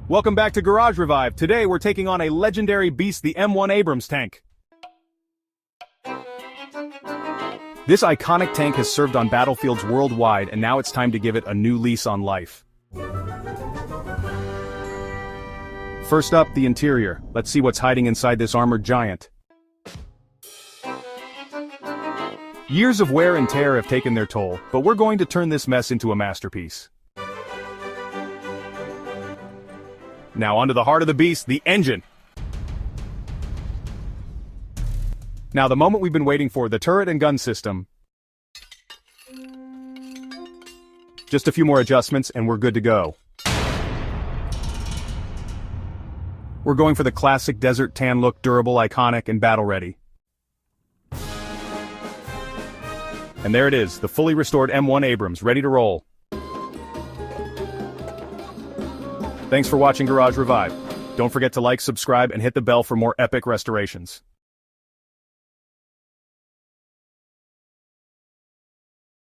Welcome back to GarageRevive. Today we're taking on a legendary beast, the M1 Abrams Tank. This iconic tank has served on battlefields worldwide, and now it's time to give it a new lease on life. First up, the interior. Let's see what's hiding inside this armored giant. Years of wear and tear have taken their toll, but we're going to turn this mess into a masterpiece. Now onto the heart of the beast, the engine. Now the moment we've been waiting for, the turret and gun system. Just a few more adjustments and we're good to go. We're going for the classic desert tan look, durable, iconic, and battle-ready. And there it is, the fully restored M1 Abrams, ready to roll. Thanks for watching GarageRevive. Don't forget to like, subscribe, and hit the bell for more epic restorations.